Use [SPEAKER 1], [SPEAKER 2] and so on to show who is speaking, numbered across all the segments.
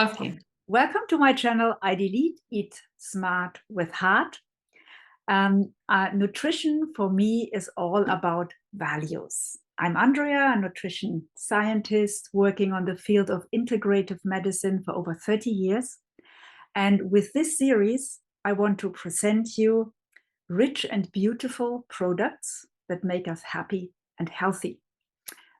[SPEAKER 1] Okay.
[SPEAKER 2] Welcome to my channel, idealeat, Eat Smart with Heart. Nutrition for me is all about values. I'm Andrea, a nutrition scientist working on the field of integrative medicine for over 30 years. And with this series, I want to present you rich and beautiful products that make us happy and healthy.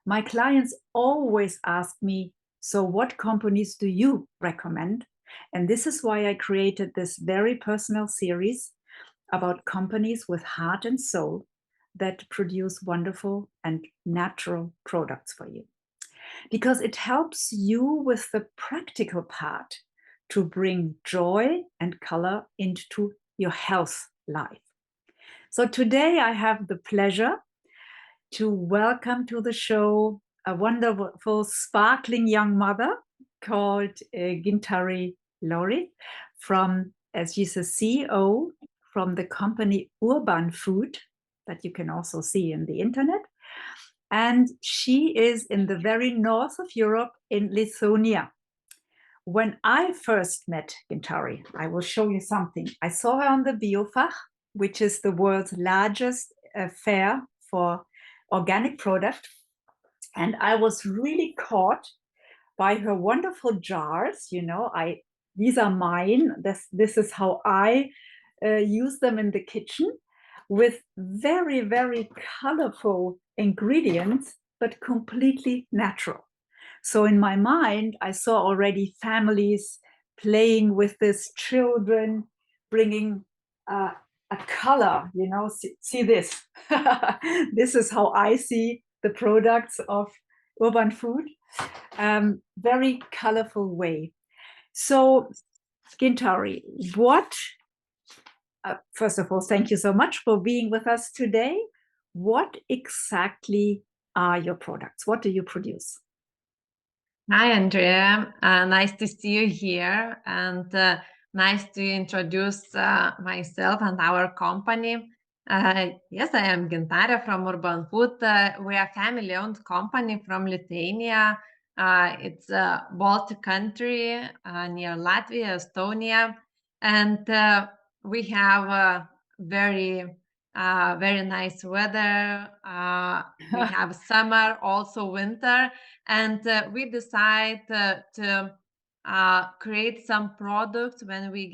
[SPEAKER 2] My clients always ask me, so what companies do you recommend? And this is why I created this very personal series about companies with heart and soul that produce wonderful and natural products for you. Because it helps you with the practical part to bring joy and color into your health life. So today I have the pleasure to welcome to the show a wonderful, sparkling young mother called Gintare Lauce from, as she's a CEO from the company Urbanfood, that you can also see in the internet. And she is in the very north of Europe in Lithuania. When I first met Gintare, I will show you something. I saw her on the Biofach, which is the world's largest fair for organic product. And I was really caught by her wonderful jars. You know, these are mine. This is how I use them in the kitchen, with very, very colorful ingredients, but completely natural. So in my mind, I saw already families playing with this, children bringing a color, you know, see this. This is how I see the products of Urbanfood, very colorful way. So Gintare, first of all, thank you so much for being with us today. What exactly are your products? What do you produce?
[SPEAKER 1] Hi, Andrea. Nice to see you here, and nice to introduce myself and our company. Yes, I am Gintare from Urbanfood. We are a family-owned company from Lithuania. It's a Baltic country near Latvia, Estonia, and we have a very nice weather. We have summer, also winter, and we decide to create some products when we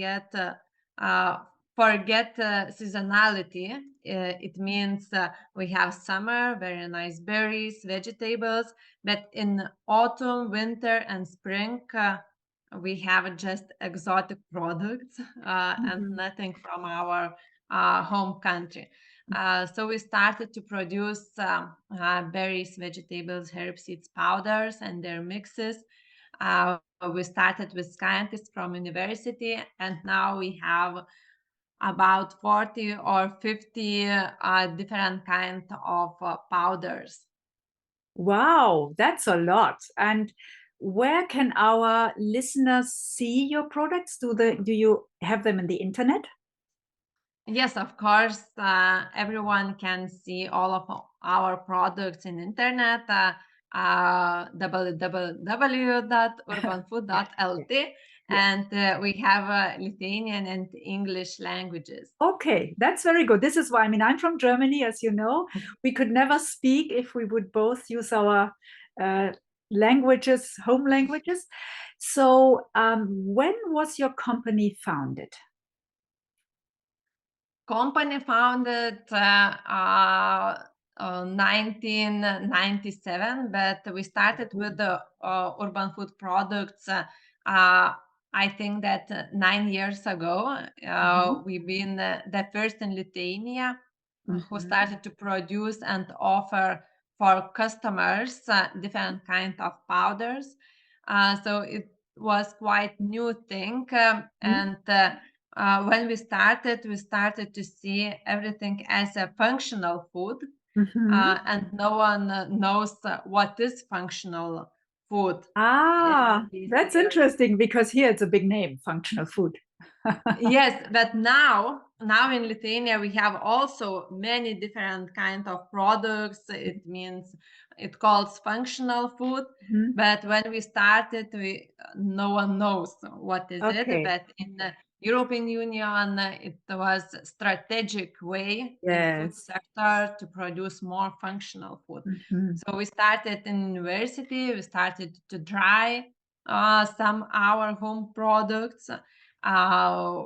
[SPEAKER 1] forget seasonality. It means we have summer, very nice berries, vegetables, but in autumn, winter, and spring, we have just exotic products and nothing from our home country. So we started to produce berries, vegetables, herb seeds, powders, and their mixes. We started with scientists from university, and now we have about 40 or 50 different kinds of powders.
[SPEAKER 2] Wow, that's a lot. And where can our listeners see your products? Do you have them in the internet?
[SPEAKER 1] Yes, of course. Everyone can see all of our products in internet, www.urbanfood.lt, and we have Lithuanian and English languages.
[SPEAKER 2] Okay, that's very good. This is why, I mean, I'm from Germany, as you know. We could never speak if we would both use our languages, home languages. So when was your company founded?
[SPEAKER 1] Company founded 1997, but we started with the Urbanfood products. I think that 9 years ago, we've been the first in Lithuania who started to produce and offer for customers different kind of powders. So it was quite new thing, and when we started to see everything as a functional food, and no one knows what is functional food.
[SPEAKER 2] That's interesting, because here it's a big name, functional food.
[SPEAKER 1] Yes, but now now in Lithuania, we have also many different kind of products. It means it calls functional food.
[SPEAKER 2] Mhm.
[SPEAKER 1] But when we started, no one knows what is it.
[SPEAKER 2] Okay.
[SPEAKER 1] But in the European Union, it was a strategic way in food
[SPEAKER 2] Yes.
[SPEAKER 1] sector to produce more functional food.
[SPEAKER 2] Mhm.
[SPEAKER 1] So we started in university. We started to dry some our home products.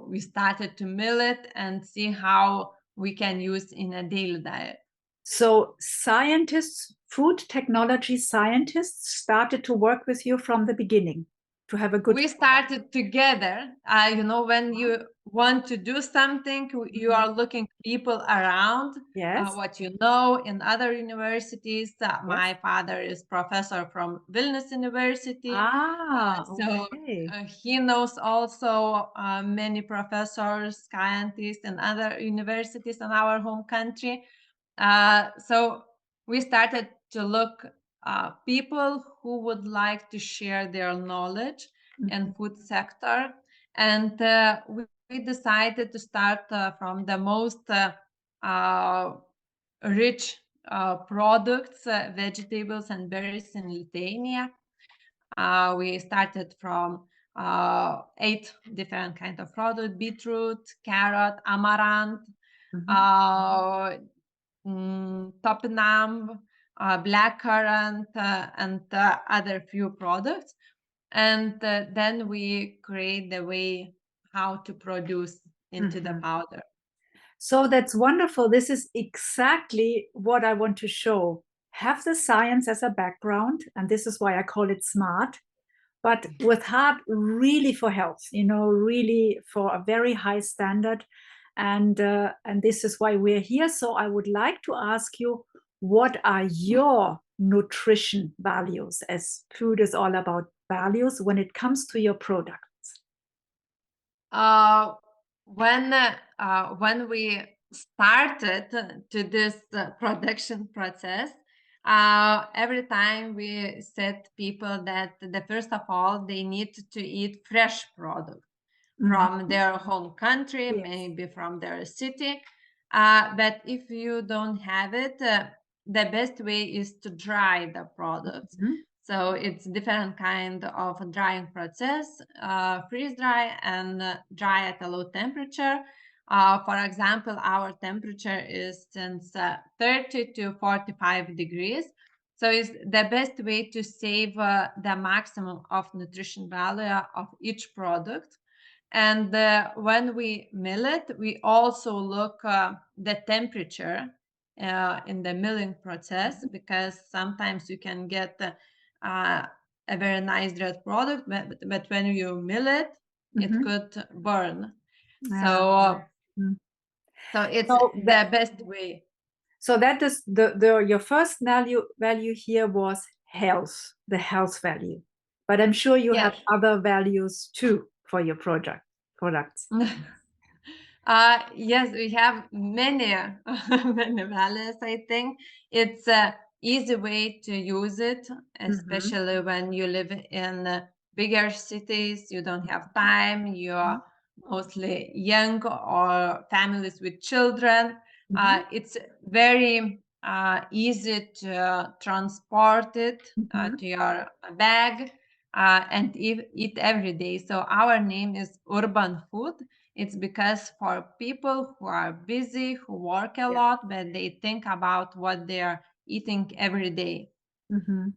[SPEAKER 1] We started to mill it and see how we can use in a daily diet.
[SPEAKER 2] So scientists, food technology scientists started to work with you from the beginning to have a good
[SPEAKER 1] We started together. When you want to do something, you
[SPEAKER 2] Mhm.
[SPEAKER 1] are looking people around,
[SPEAKER 2] Yes.
[SPEAKER 1] what you know in other universities.
[SPEAKER 2] Yes.
[SPEAKER 1] My father is professor from Vilnius University,
[SPEAKER 2] Ah,
[SPEAKER 1] so
[SPEAKER 2] okay.
[SPEAKER 1] he knows also many professors, scientists, and other universities in our home country. So we started to look people who would like to share their knowledge in
[SPEAKER 2] Mhm.
[SPEAKER 1] food sector, and we decided to start from the most uh, rich products, vegetables and berries in Lithuania. We started from 8 different kind of product: beetroot, carrot, amaranth,
[SPEAKER 2] Mhm.
[SPEAKER 1] uh, topinamb, blackcurrant, and other few products. And then we create the way how to produce into the
[SPEAKER 2] Mhm.
[SPEAKER 1] powder.
[SPEAKER 2] So that's wonderful. This is exactly what I want to show. Have the science as a background, and this is why I call it smart, but with heart really for health, really for a very high standard. And this is why we're here. So I would like to ask you, what are your nutrition values, as food is all about values, when it comes to your products?
[SPEAKER 1] Uh, when we started to this production process, every time we said people that the first of all they need to eat fresh product from
[SPEAKER 2] Mhm.
[SPEAKER 1] their home country,
[SPEAKER 2] Yes.
[SPEAKER 1] maybe from their city. But if you don't have it, the best way is to dry the products.
[SPEAKER 2] Mhm.
[SPEAKER 1] So it's different kind of drying process: freeze dry and dry at a low temperature. For example, our temperature is since 30 to 45 degrees. So it's the best way to save the maximum of nutrition value of each product. And when we mill it, we also look the temperature in the milling process, because sometimes you can get a very nice dried product, but when you mill it, it
[SPEAKER 2] Mhm.
[SPEAKER 1] could burn.
[SPEAKER 2] Ah,
[SPEAKER 1] So,
[SPEAKER 2] mm.
[SPEAKER 1] so it's
[SPEAKER 2] So
[SPEAKER 1] the best way.
[SPEAKER 2] so that is the your first value here was health, the health value. But I'm sure you have
[SPEAKER 1] Yes.
[SPEAKER 2] other values too for your products.
[SPEAKER 1] Yes, we have many many values. I think it's a easy way to use it,
[SPEAKER 2] Mhm.
[SPEAKER 1] especially when you live in bigger cities. You don't have time. You're
[SPEAKER 2] Mhm.
[SPEAKER 1] mostly young or families with children.
[SPEAKER 2] Mhm.
[SPEAKER 1] It's very easy to transport it
[SPEAKER 2] Mhm.
[SPEAKER 1] to your bag and eat every day. So our name is Urban Food. It's because for people who are busy, who work a
[SPEAKER 2] Yeah.
[SPEAKER 1] lot, but they think about what they are eating every day.
[SPEAKER 2] Mhm.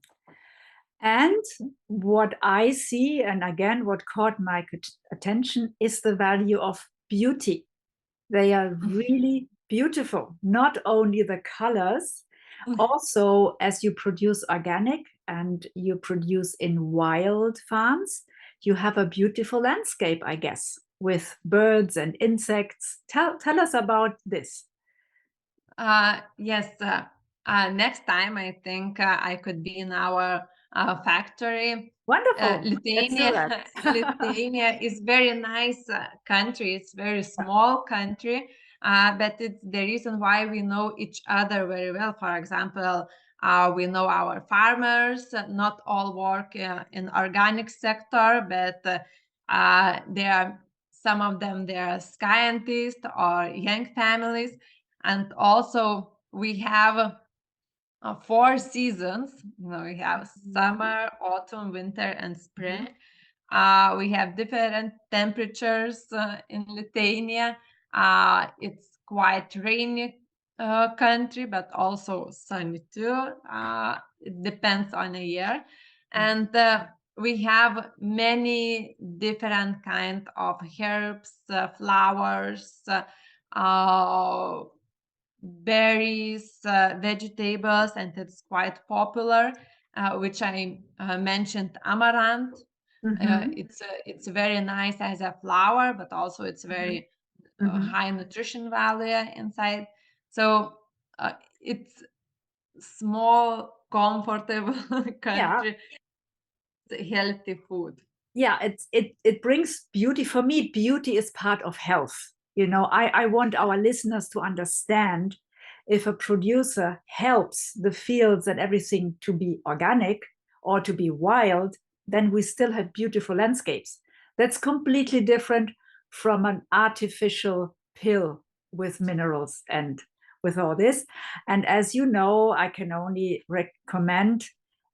[SPEAKER 2] And what I see, and again, what caught my attention is the value of beauty. They are really beautiful, not only the colors, also as you produce organic and you produce in wild farms, you have a beautiful landscape, I guess, with birds and insects. Tell us about this.
[SPEAKER 1] Yes, next time I think I could be in our factory.
[SPEAKER 2] Wonderful. Let's do
[SPEAKER 1] Lithuania,
[SPEAKER 2] that.
[SPEAKER 1] Lithuania is very nice country. It's very small country, but it's the reason why we know each other very well. For example, we know our farmers. Not all work in organic sector, but there are some of them, they are scientists or young families. And also we have 4 seasons. We have summer, autumn, winter, and spring. We have different temperatures in Lithuania. It's quite rainy country, but also sunny too. It depends on the year. And we have many different kind of herbs, flowers, berries, vegetables, and it's quite popular, which I mentioned amaranth. It's very nice as a flower, but also it's very high nutrition value inside. So it's small, comfortable
[SPEAKER 2] Yeah.
[SPEAKER 1] country, healthy food.
[SPEAKER 2] Yeah, it brings beauty. For me, beauty is part of health. I want our listeners to understand, if a producer helps the fields and everything to be organic or to be wild, then we still have beautiful landscapes. That's completely different from an artificial pill with minerals and with all this. And as you know, I can only recommend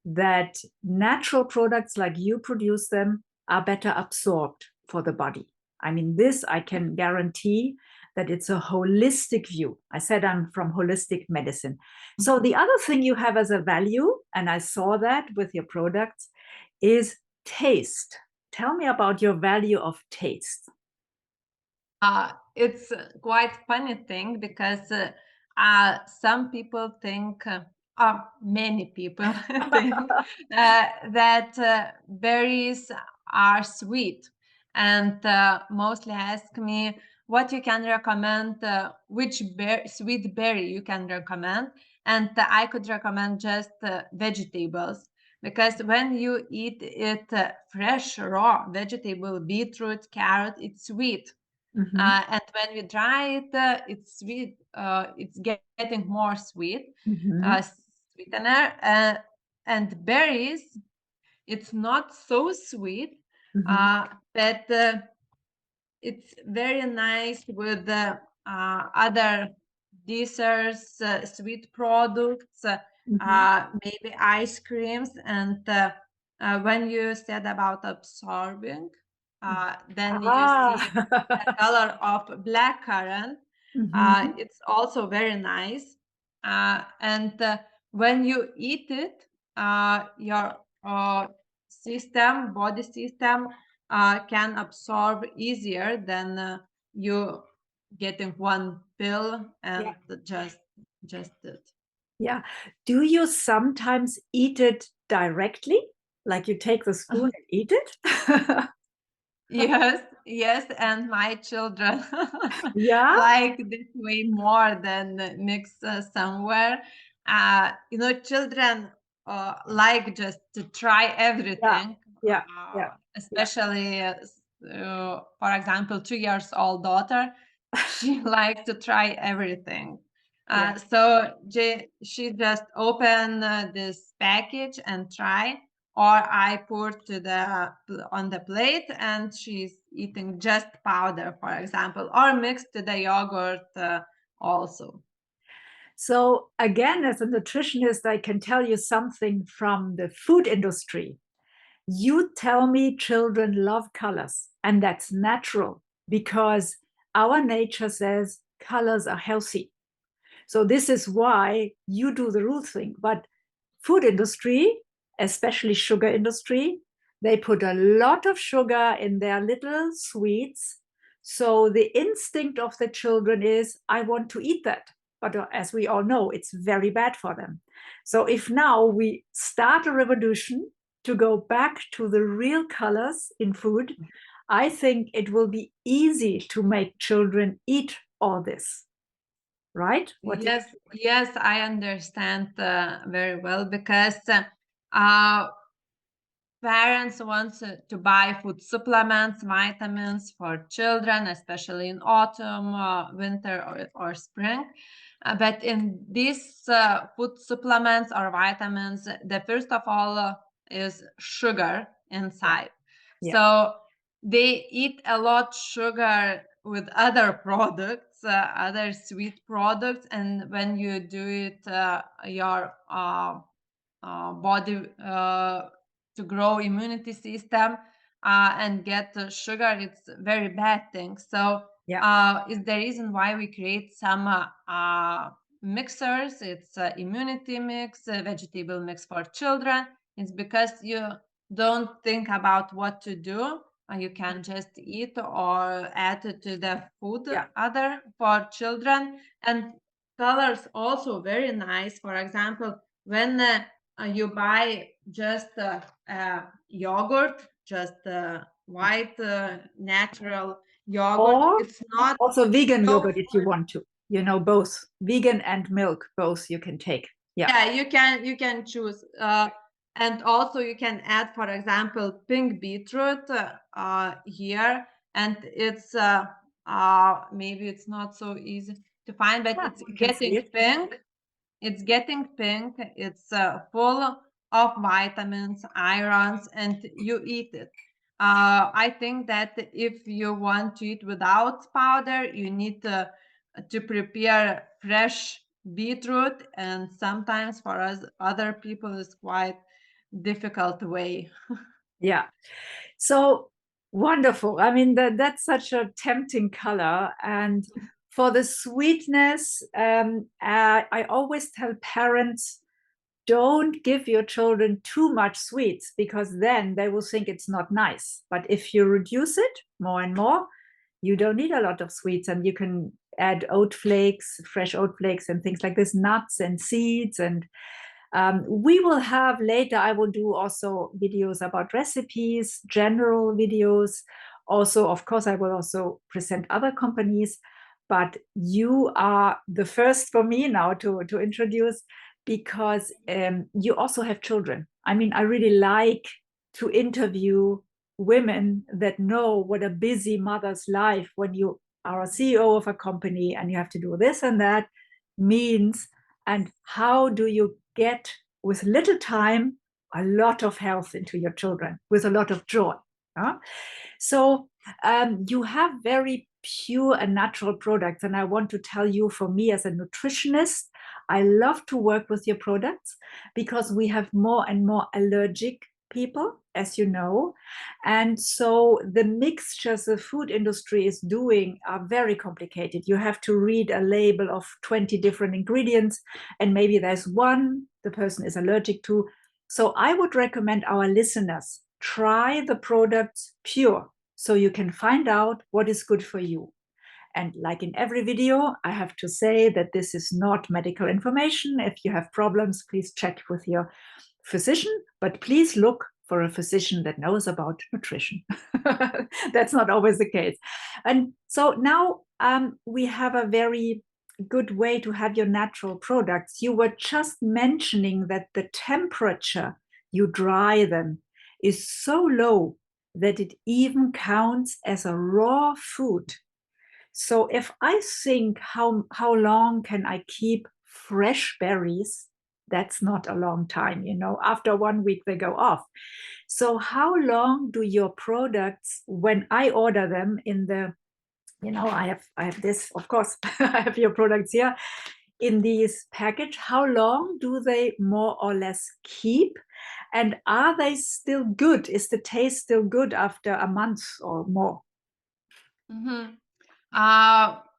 [SPEAKER 2] that natural products like you produce them are better absorbed for the body. I mean, this I can guarantee that it's a holistic view. I said I'm from holistic medicine. So the other thing you have as a value, and I saw that with your products, is taste. Tell me about your value of taste.
[SPEAKER 1] It's quite funny thing because some people think, many people think that berries are sweet, and mostly ask me what you can recommend, which sweet berry you can recommend, and I could recommend just vegetables. Because when you eat it fresh, raw vegetable, beetroot, carrot, it's sweet. And when we dry it, it's sweet. It's getting more sweet, sweetener. And berries, it's not so sweet, but it's very nice with other desserts, sweet products, maybe ice creams. And when you said about absorbing, then you see the color of blackcurrant. It's also very nice. And when you eat it, your body system, can absorb easier than you getting one pill and just it.
[SPEAKER 2] Yeah. Do you sometimes eat it directly? Like you take the spoon and eat it?
[SPEAKER 1] Yes, and my children
[SPEAKER 2] Yeah.
[SPEAKER 1] like this way more than mix somewhere. Children like just to try
[SPEAKER 2] Yeah.
[SPEAKER 1] everything,
[SPEAKER 2] Yeah. Yeah. Yeah.
[SPEAKER 1] especially, for example, 2 years old daughter. She likes to try everything.
[SPEAKER 2] Yeah.
[SPEAKER 1] So she just open this package and try, or I put on the plate and she's eating just powder, for example, or mixed to the yogurt also.
[SPEAKER 2] So again, as a nutritionist, I can tell you something from the food industry. You tell me children love colors, and that's natural because our nature says colors are healthy. So this is why you do the rule thing. But food industry, especially sugar industry, they put a lot of sugar in their little sweets. So the instinct of the children is, I want to eat that. But as we all know, it's very bad for them. So if now we start a revolution to go back to the real colors in food, I think it will be easy to make children eat all this. Right?
[SPEAKER 1] Yes, I understand very well, because parents want to buy food supplements, vitamins for children, especially in autumn, winter, or spring. But in these food supplements or vitamins, the first of all is sugar
[SPEAKER 2] Yeah.
[SPEAKER 1] inside.
[SPEAKER 2] Yeah.
[SPEAKER 1] So they eat a lot sugar with other products, other sweet products, and when you do it, your body to grow immunity system and get sugar, it's a very bad thing. So
[SPEAKER 2] Yeah.
[SPEAKER 1] is the reason why we create some mixers. It's immunity mix, vegetable mix for children. It's because you don't think about what to do. You can just eat or add it to the food
[SPEAKER 2] Yeah.
[SPEAKER 1] other for children. And colors also very nice. For example, when you buy just yogurt, just white natural yogurt.
[SPEAKER 2] Or
[SPEAKER 1] It's not
[SPEAKER 2] also vegan
[SPEAKER 1] so.
[SPEAKER 2] yogurt if you want to. Both vegan and milk, both you can take. Yeah.
[SPEAKER 1] Yeah, you can choose. And also you can add, for example, pink beetroot here, and it's maybe it's not so easy to find, but
[SPEAKER 2] Ah,
[SPEAKER 1] it's
[SPEAKER 2] you can see
[SPEAKER 1] getting
[SPEAKER 2] it.
[SPEAKER 1] pink. It's getting pink. It's full of vitamins, irons, and you eat it. I think that if you want to eat without powder, you need to prepare fresh beetroot, and sometimes for us other people is quite difficult way.
[SPEAKER 2] Yeah. So wonderful. I mean, that's such a tempting color. And for the sweetness, I always tell parents, don't give your children too much sweets, because then they will think it's not nice. But if you reduce it more and more, you don't need a lot of sweets, and you can add oat flakes, fresh oat flakes and things like this, nuts and seeds. And we will have later, I will do also videos about recipes, general videos. Also, of course, I will also present other companies, but you are the first for me now to introduce, because you also have children. I mean, I really like to interview women that know what a busy mother's life, when you are a CEO of a company and you have to do this and that, means, and how do you get, with little time, a lot of health into your children with a lot of joy. So you have very pure and natural products. And I want to tell you, for me as a nutritionist, I love to work with your products, because we have more and more allergic people, as you know. And so the mixtures the food industry is doing are very complicated. You have to read a label of 20 different ingredients, and maybe there's one the person is allergic to. So I would recommend our listeners try the products pure, so you can find out what is good for you. And like in every video, I have to say that this is not medical information. If you have problems, please check with your physician, but please look for a physician that knows about nutrition. That's not always the case. And so now we have a very good way to have your natural products. You were just mentioning that the temperature you dry them is so low that it even counts as a raw food. So if I think, how long can I keep fresh berries? That's not a long time, After 1 week, they go off. So how long do your products, when I order them in the, I have this, of course, I have your products here in these package. How long do they more or less keep? And are they still good? Is the taste still good after a month or more?
[SPEAKER 1] Mhm.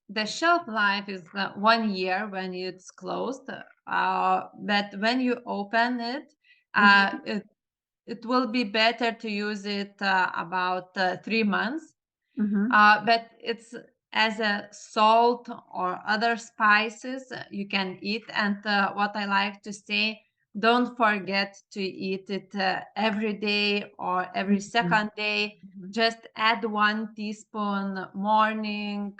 [SPEAKER 1] The shelf life is 1 year when it's closed, but when you open it,
[SPEAKER 2] Mhm.
[SPEAKER 1] it will be better to use it about 3 months.
[SPEAKER 2] Mhm.
[SPEAKER 1] But it's as a salt or other spices you can eat. And what I like to say, don't forget to eat it every day or every
[SPEAKER 2] Mhm.
[SPEAKER 1] second day.
[SPEAKER 2] Mhm.
[SPEAKER 1] Just add 1 teaspoon morning,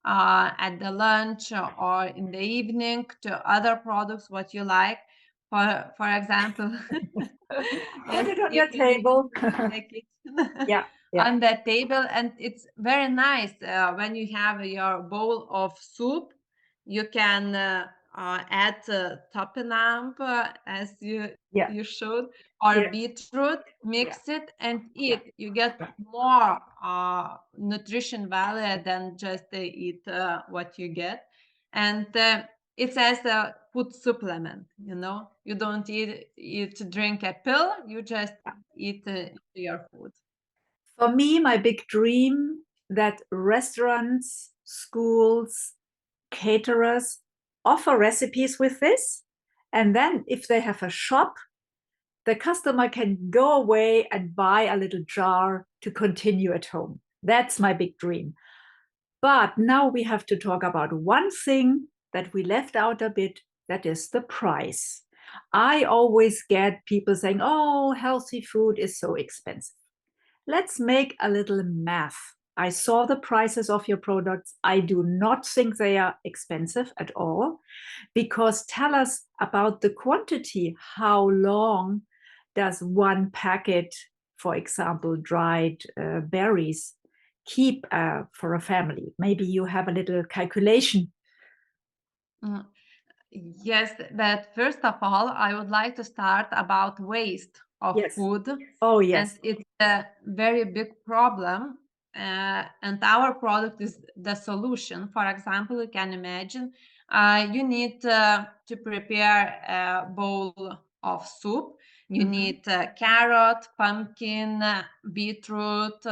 [SPEAKER 1] at the lunch or in the evening, to other products what you like. For example,
[SPEAKER 2] Put
[SPEAKER 1] yes,
[SPEAKER 2] it on
[SPEAKER 1] you
[SPEAKER 2] your
[SPEAKER 1] can use
[SPEAKER 2] table.
[SPEAKER 1] it in the kitchen.
[SPEAKER 2] Yeah, yeah.
[SPEAKER 1] On the table, and it's very nice when you have your bowl of soup. You can add topinamb as
[SPEAKER 2] Yeah.
[SPEAKER 1] you showed, or
[SPEAKER 2] Yeah.
[SPEAKER 1] beetroot,
[SPEAKER 2] Yeah.
[SPEAKER 1] mix it and
[SPEAKER 2] Yeah.
[SPEAKER 1] eat. You get
[SPEAKER 2] Yeah.
[SPEAKER 1] more nutrition value than just eat what you get. And it's as a food supplement, you know. You don't drink a pill, you just eat your food.
[SPEAKER 2] For me, my big dream that restaurants, schools, caterers offer recipes with this. And then if they have a shop, the customer can go away and buy a little jar to continue at home. That's my big dream. But now we have to talk about one thing that we left out a bit, that is the price. I always get people saying, oh, healthy food is so expensive. Let's make a little math. I saw the prices of your products. I do not think they are expensive at all, because tell us about the quantity. How long does one packet, for example, dried berries, keep for a family? Maybe you have a little calculation.
[SPEAKER 1] Mm. Yes, but first of all, I would like to start about waste of
[SPEAKER 2] Yes.
[SPEAKER 1] food,
[SPEAKER 2] Oh,
[SPEAKER 1] and
[SPEAKER 2] yes.
[SPEAKER 1] it's a very big problem. And our product is the solution. For example, you can imagine you need to prepare a bowl of soup. You
[SPEAKER 2] Mhm.
[SPEAKER 1] need carrot, pumpkin, beetroot,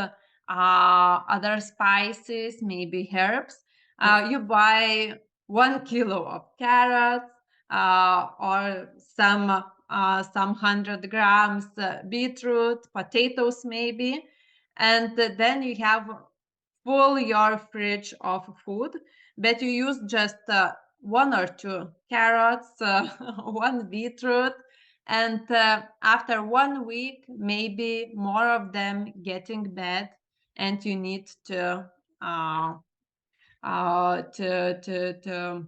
[SPEAKER 1] other spices, maybe herbs.
[SPEAKER 2] Yes.
[SPEAKER 1] You buy 1 kilo of carrots or some 100 grams beetroot, potatoes maybe, and then you have full your fridge of food, but you use just one or two carrots, one beetroot, and after 1 week, maybe more of them getting bad, and you need uh, to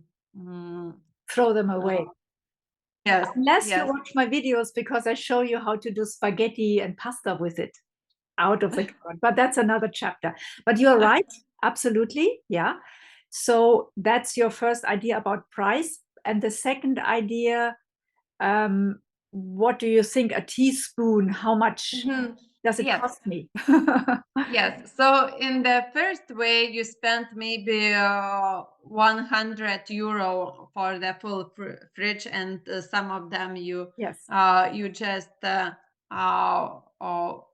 [SPEAKER 2] Throw them
[SPEAKER 1] uh,
[SPEAKER 2] away.
[SPEAKER 1] yes,
[SPEAKER 2] Unless you
[SPEAKER 1] yes.
[SPEAKER 2] watch my videos, because I show you how to do spaghetti and pasta with it out of the carrot. But that's another chapter. But you're right, absolutely. Yeah. So that's your first idea about price. And the second idea, what do you think? A teaspoon, how much
[SPEAKER 1] Mhm.
[SPEAKER 2] does it
[SPEAKER 1] Yes,
[SPEAKER 2] cost me?
[SPEAKER 1] yes. So in the first way, you spent maybe 100 euro for the full fridge, and some of them
[SPEAKER 2] Yes.
[SPEAKER 1] you just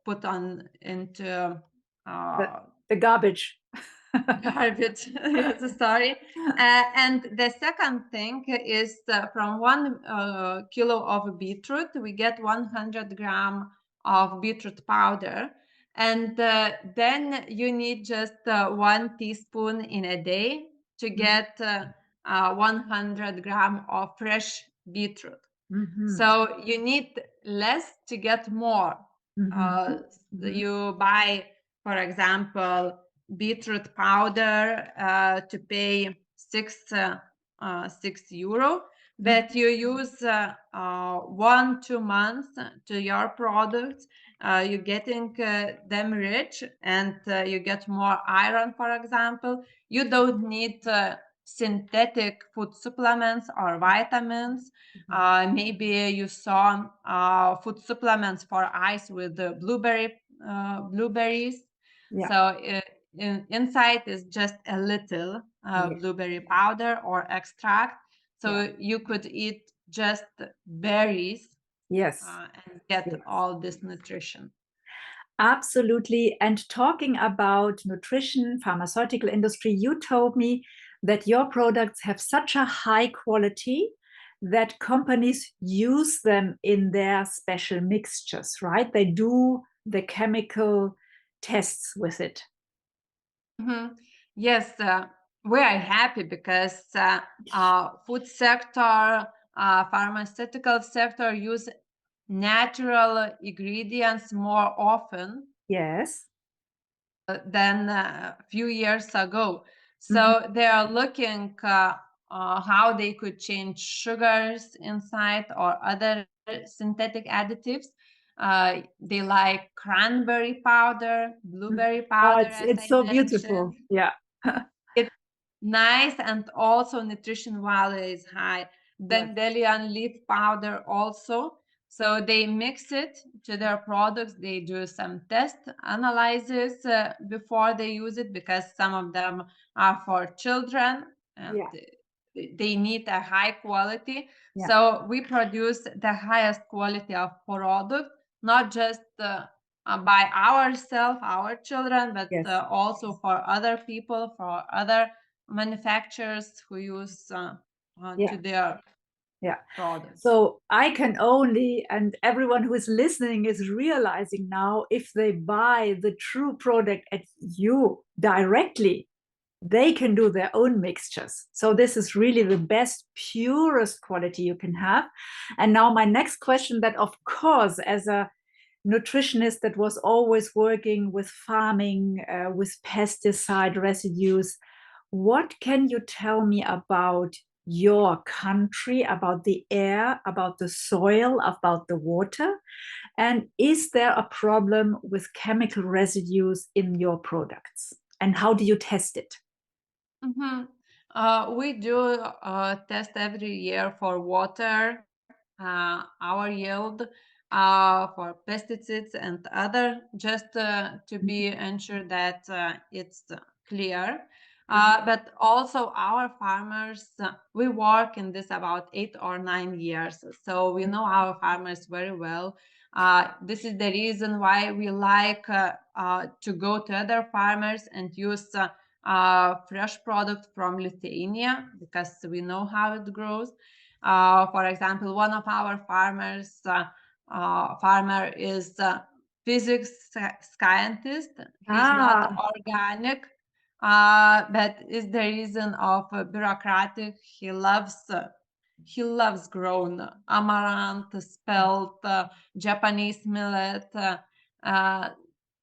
[SPEAKER 1] put on into
[SPEAKER 2] The,
[SPEAKER 1] uh,
[SPEAKER 2] the garbage.
[SPEAKER 1] garbage. Yes, sorry. And the second thing is from 1 kilo of beetroot, we get 100 grams of beetroot powder. And then you need just 1 teaspoon in a day to get 100 grams of fresh beetroot.
[SPEAKER 2] Mm-hmm.
[SPEAKER 1] So you need less to get more.
[SPEAKER 2] Mm-hmm.
[SPEAKER 1] Uh,
[SPEAKER 2] Mm-hmm.
[SPEAKER 1] you buy, for example, beetroot powder to pay 6 euro, but you use 1 2 months to your products. You're getting them rich, and you get more iron, for example. You don't need synthetic food supplements or vitamins. Maybe you saw food supplements for eyes with the blueberries.
[SPEAKER 2] Yeah.
[SPEAKER 1] So inside is just a little
[SPEAKER 2] Yeah.
[SPEAKER 1] blueberry powder or extract.
[SPEAKER 2] Yeah.
[SPEAKER 1] So you could eat just berries
[SPEAKER 2] Yes.
[SPEAKER 1] and get
[SPEAKER 2] Yes.
[SPEAKER 1] all this nutrition.
[SPEAKER 2] Absolutely. And talking about nutrition, pharmaceutical industry, you told me that your products have such a high quality that companies use them in their special mixtures, right? They do the chemical tests with it.
[SPEAKER 1] Mhm. Yes, we are happy because food sector, pharmaceutical sector use natural ingredients more often
[SPEAKER 2] Yes.
[SPEAKER 1] than a few years ago.
[SPEAKER 2] Mhm.
[SPEAKER 1] So they are looking how they could change sugars inside or other synthetic additives. They like cranberry powder,
[SPEAKER 2] Mhm.
[SPEAKER 1] blueberry
[SPEAKER 2] Oh,
[SPEAKER 1] powder,
[SPEAKER 2] it's
[SPEAKER 1] as
[SPEAKER 2] it's
[SPEAKER 1] I
[SPEAKER 2] so
[SPEAKER 1] mentioned.
[SPEAKER 2] beautiful. Yeah.
[SPEAKER 1] nice, and also nutrition value is high.
[SPEAKER 2] Yes.
[SPEAKER 1] Dandelion leaf powder also. So they mix it to their products. They do some test analysis before they use it, because some of them are for children and
[SPEAKER 2] Yeah.
[SPEAKER 1] they need a high quality.
[SPEAKER 2] Yeah.
[SPEAKER 1] So we produce the highest quality of product, not just by ourselves, our children, but
[SPEAKER 2] Yes.
[SPEAKER 1] also for other people, for other manufacturers who use
[SPEAKER 2] Yeah.
[SPEAKER 1] to their
[SPEAKER 2] Yeah.
[SPEAKER 1] products.
[SPEAKER 2] So I can only, and everyone who is listening is realizing now, if they buy the true product at you directly, they can do their own mixtures. So this is really the best, purest quality you can have. And now my next question, that of course, as a nutritionist that was always working with farming, with pesticide residues, what can you tell me about your country, about the air, about the soil, about the water? And is there a problem with chemical residues in your products? And how do you test it?
[SPEAKER 1] Mhm. We do test every year for water, our yield, for pesticides and other, just to be ensured that it's clear. But also our farmers, we work in this about 8 or 9 years, so we know our farmers very well. This is the reason why we like to go to other farmers and use fresh product from Lithuania, because we know how it grows. For example, one of our farmer is a physics scientist. He's not
[SPEAKER 2] Ah,
[SPEAKER 1] organic, but is the reason of bureaucratic. He loves grown amaranth, spelt, Japanese millet. Uh,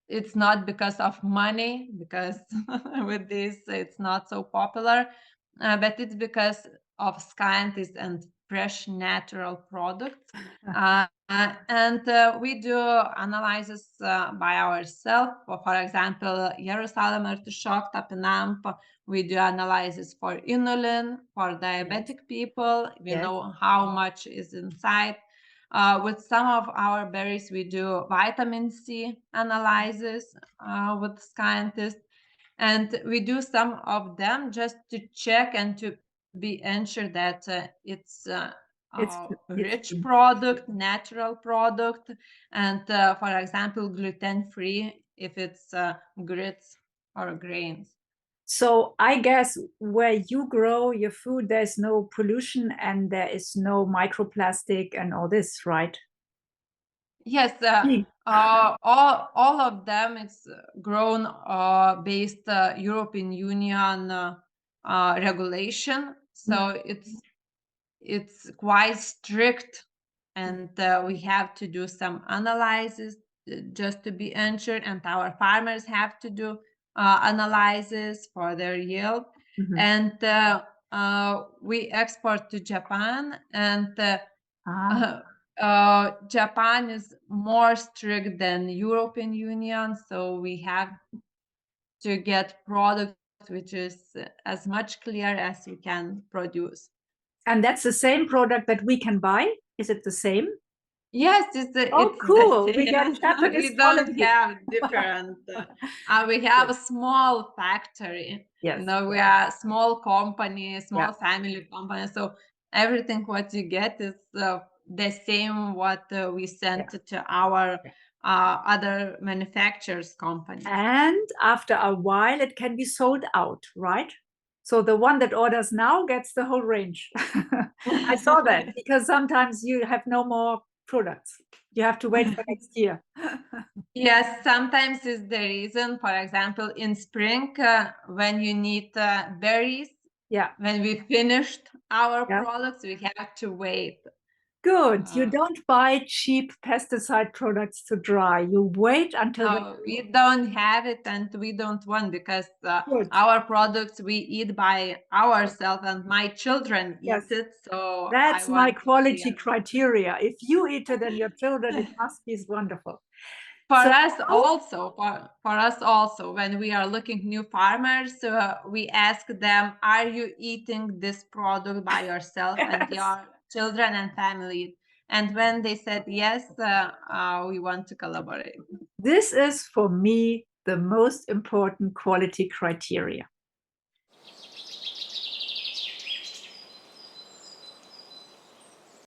[SPEAKER 1] it's not because of money, because with this it's not so popular, but it's because of scientists and fresh natural products. And we do analysis by ourselves. For example, Jerusalem artichoke tapinamp, we do analysis for inulin, for
[SPEAKER 2] yes,
[SPEAKER 1] diabetic people. We
[SPEAKER 2] yes.
[SPEAKER 1] know how much is inside. With some of our berries, we do vitamin C analysis with scientists, and we do some of them just to check and to be ensured that it's
[SPEAKER 2] It's it's
[SPEAKER 1] rich product, natural product, and for example, gluten-free if it's grits or grains.
[SPEAKER 2] So I guess where you grow your food, there's no pollution and there is no microplastic and all this, right?
[SPEAKER 1] Yes,
[SPEAKER 2] Mm.
[SPEAKER 1] all of them it's grown based European Union regulation, so it's quite strict, and we have to do some analysis just to be ensured, and our farmers have to do analysis for their yield,
[SPEAKER 2] Mhm.
[SPEAKER 1] and we export to Japan, and
[SPEAKER 2] Ah.
[SPEAKER 1] Japan is more strict than European Union, so we have to get product which is as much clear as we can produce.
[SPEAKER 2] And that's the same product that we can buy? Is it the same?
[SPEAKER 1] Yes,
[SPEAKER 2] Oh,
[SPEAKER 1] it's the
[SPEAKER 2] cool. We get
[SPEAKER 1] same.
[SPEAKER 2] Japanese
[SPEAKER 1] We don't
[SPEAKER 2] quality.
[SPEAKER 1] have different. We have
[SPEAKER 2] Good.
[SPEAKER 1] a small factory. You
[SPEAKER 2] Yes.
[SPEAKER 1] know, we are a small company,
[SPEAKER 2] Yeah.
[SPEAKER 1] small family company. So everything what you get is the same what we
[SPEAKER 2] Yeah.
[SPEAKER 1] sent to our
[SPEAKER 2] Yeah.
[SPEAKER 1] other manufacturers companies.
[SPEAKER 2] And after a while, it can be sold out, right? So the one that orders now gets the whole range. I saw that because sometimes you have no more products. You have to wait for next year.
[SPEAKER 1] Yes, sometimes is the reason. For example, in spring, when you need berries,
[SPEAKER 2] Yeah.
[SPEAKER 1] when we finished our
[SPEAKER 2] Yeah.
[SPEAKER 1] products, we have to wait.
[SPEAKER 2] Good. You
[SPEAKER 1] Uh,
[SPEAKER 2] don't buy cheap pesticide products to dry. You wait until they
[SPEAKER 1] no, we don't have it, and we don't want, because
[SPEAKER 2] good.
[SPEAKER 1] our products we eat by ourselves, and my children eat
[SPEAKER 2] Yes.
[SPEAKER 1] it. So I
[SPEAKER 2] That's my
[SPEAKER 1] want to
[SPEAKER 2] quality
[SPEAKER 1] clear.
[SPEAKER 2] criteria. If you eat it and your children, it must be wonderful.
[SPEAKER 1] For us also, when we are looking new farmers, we ask them, are you eating this product by yourself and your children and family? And when they said yes, we want to collaborate.
[SPEAKER 2] This is, for me, the most important quality criteria.